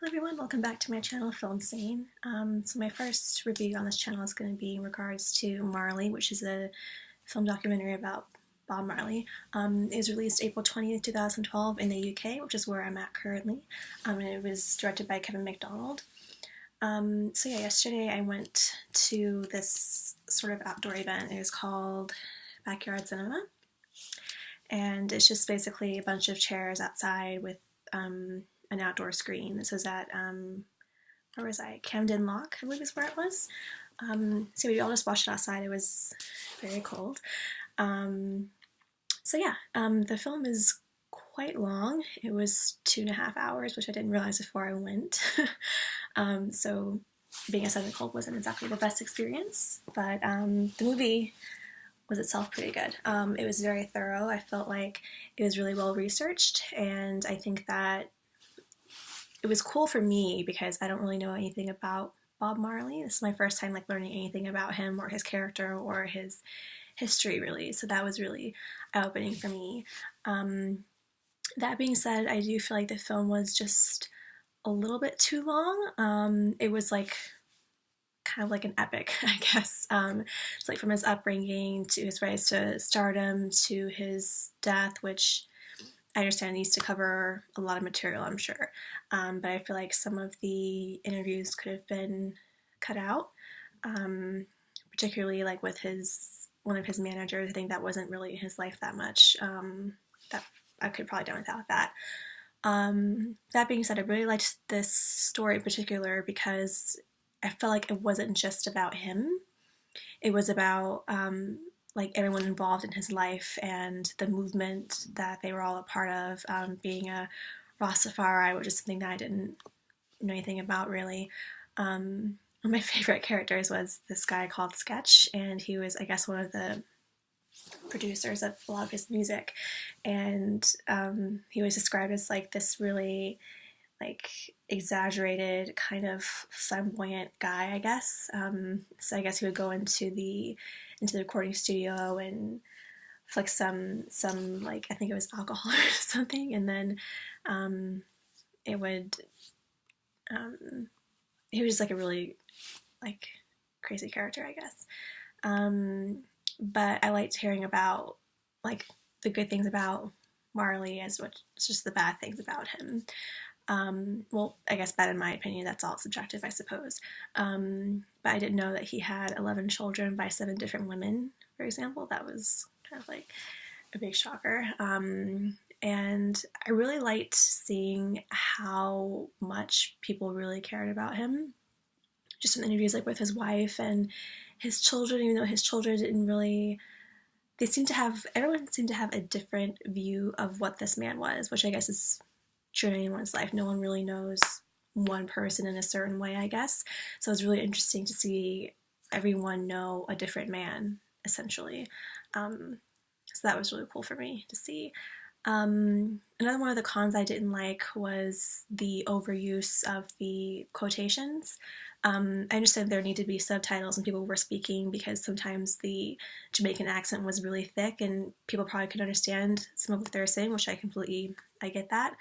Hello everyone, welcome back to my channel, Film Sane. So my first review on this channel is going to be in regards to Marley, which is a film documentary about Bob Marley. It was released April 20th, 2012 in the UK, which is where I'm at currently, and it was directed by Kevin MacDonald. So yeah, yesterday I went to this sort of outdoor event. It was called Backyard Cinema, and it's just basically a bunch of chairs outside with an outdoor screen. This was at, where was I? Camden Lock, I believe is where it was. So we all just watched it outside. It was very cold. So yeah, the film is quite long. It was 2.5 hours, which I didn't realize before I went. So being outside in the cold wasn't exactly the best experience, but the movie was itself pretty good. It was very thorough. I felt like it was really well researched, and I think that it was cool for me because I don't really know anything about Bob Marley. This is my first time learning anything about him or his character or his history really. So that was really eye-opening for me. That being said, I do feel like the film was just a little bit too long. It was kind of like an epic, I guess. It's from his upbringing to his rise to stardom to his death, which I understand needs to cover a lot of material, I'm sure. But I feel like some of the interviews could have been cut out, particularly with one of his managers. I think that wasn't really in his life that much. That I could probably done without that. That being said, I really liked this story in particular because I felt like it wasn't just about him. It was about everyone involved in his life and the movement that they were all a part of, being a Rastafari, which is something that I didn't know anything about really. One of my favorite characters was this guy called Sketch, and he was, I guess, one of the producers of a lot of his music, and he was described as this really exaggerated kind of flamboyant guy, I guess. So I guess he would go into the recording studio and flick some I think it was alcohol or something, and then it would he was just a really crazy character, I guess. But I liked hearing about the good things about Marley as well as just the bad things about him. Well, I guess bad in my opinion, that's all subjective, I suppose. But I didn't know that he had 11 children by 7 different women, for example. That was kind of a big shocker. And I really liked seeing how much people really cared about him. Just in interviews with his wife and his children, even though his children didn't really, everyone seemed to have a different view of what this man was, which I guess is true in anyone's life. No one really knows one person in a certain way, I guess. So it's really interesting to see everyone know a different man, essentially. So that was really cool for me to see. Another one of the cons I didn't like was the overuse of the quotations. I understand there needed to be subtitles and people were speaking because sometimes the Jamaican accent was really thick and people probably could understand some of what they were saying, which I get that.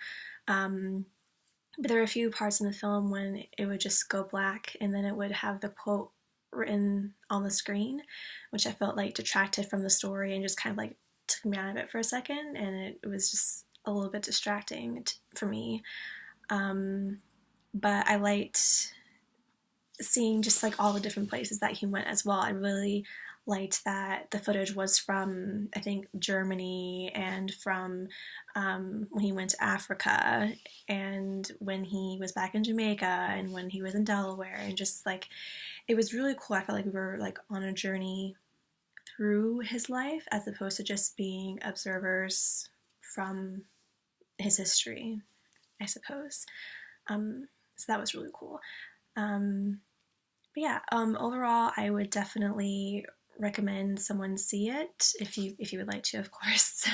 But there were a few parts in the film when it would just go black and then it would have the quote written on the screen, which I felt detracted from the story and just kind of took me out of it for a second, and it was just a little bit distracting for me. But I liked seeing just all the different places that he went as well. I really liked that the footage was from, I think, Germany and from when he went to Africa and when he was back in Jamaica and when he was in Delaware, and just it was really cool. I felt like we were on a journey through his life as opposed to just being observers from his history, I suppose. So that was really cool. But yeah, overall, I would definitely recommend someone see it if you would like to, of course,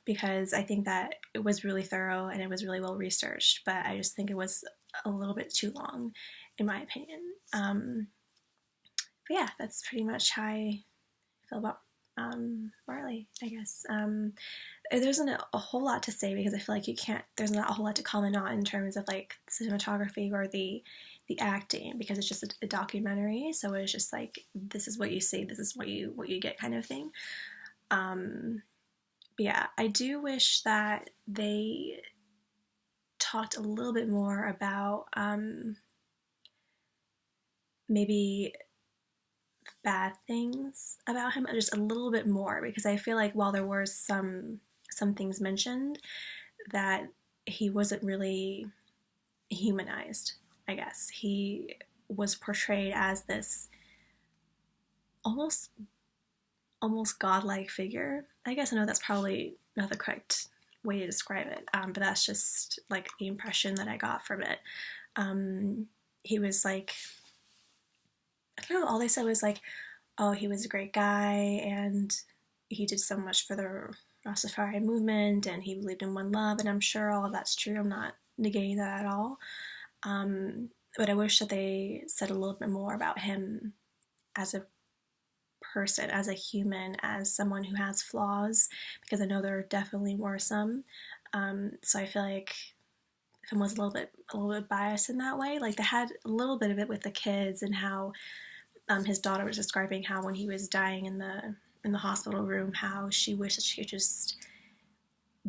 because I think that it was really thorough and it was really well researched. But I just think it was a little bit too long, in my opinion. But yeah, that's pretty much how I feel about Marley, I guess. There isn't a whole lot to say because I feel like there's not a whole lot to comment on in terms of like cinematography or the acting because it's just a documentary. So it's just like, this is what you see, this is what you get kind of thing. But yeah, I do wish that they talked a little bit more about maybe bad things about him, just a little bit more, because I feel like while there were some things mentioned, that he wasn't really humanized. I guess he was portrayed as this almost godlike figure. I guess I know that's probably not the correct way to describe it, but that's just like the impression that I got from it. He was like, I don't know, all they said was like, oh, he was a great guy and he did so much for the Rastafari movement and he believed in one love, and I'm sure all of that's true. I'm not negating that at all. But I wish that they said a little bit more about him as a person, as a human, as someone who has flaws, because I know there definitely were some. So I feel like film was a little bit biased in that way. Like they had a little bit of it with the kids and how his daughter was describing how when he was dying in the hospital room, how she wished that she could just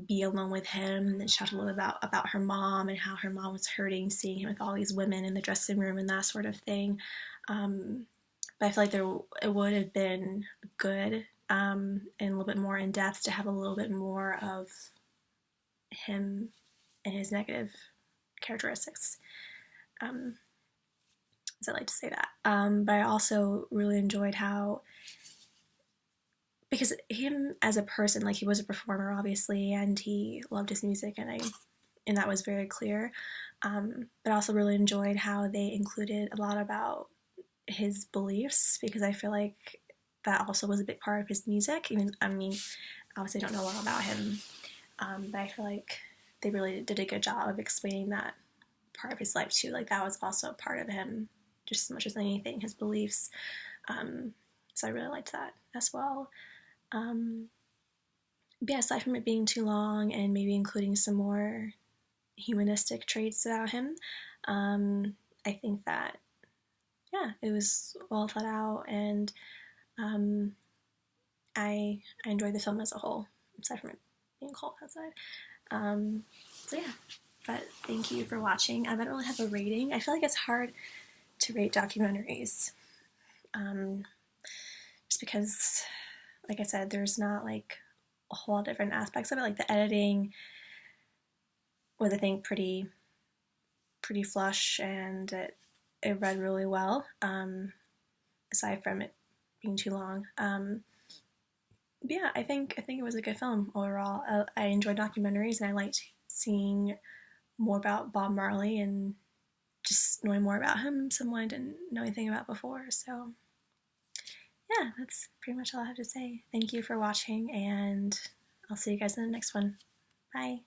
be alone with him, and then she talked a little about her mom and how her mom was hurting seeing him with all these women in the dressing room and that sort of thing. But I feel like it would have been good and a little bit more in depth to have a little bit more of him and his negative characteristics. So I like to say that. But I also really enjoyed how, because him as a person, like he was a performer obviously, and he loved his music, and that was very clear. But I also really enjoyed how they included a lot about his beliefs, because I feel like that also was a big part of his music. Even, I mean, obviously I don't know a lot about him, but I feel like they really did a good job of explaining that part of his life too. Like that was also part of him, just as much as anything, his beliefs. So I really liked that as well. But yeah, aside from it being too long and maybe including some more humanistic traits about him, I think that, yeah, it was well thought out, and I enjoyed the film as a whole, aside from it being cold outside. So yeah, but thank you for watching. I don't really have a rating. I feel like it's hard to rate documentaries, just because, like I said, there's not like a whole lot of different aspects of it. Like the editing was, I think, pretty flush, and it read really well. Aside from it being too long. But yeah, I think it was a good film overall. I enjoyed documentaries, and I liked seeing more about Bob Marley and just knowing more about him, someone I didn't know anything about before. So yeah, that's pretty much all I have to say. Thank you for watching, and I'll see you guys in the next one. Bye.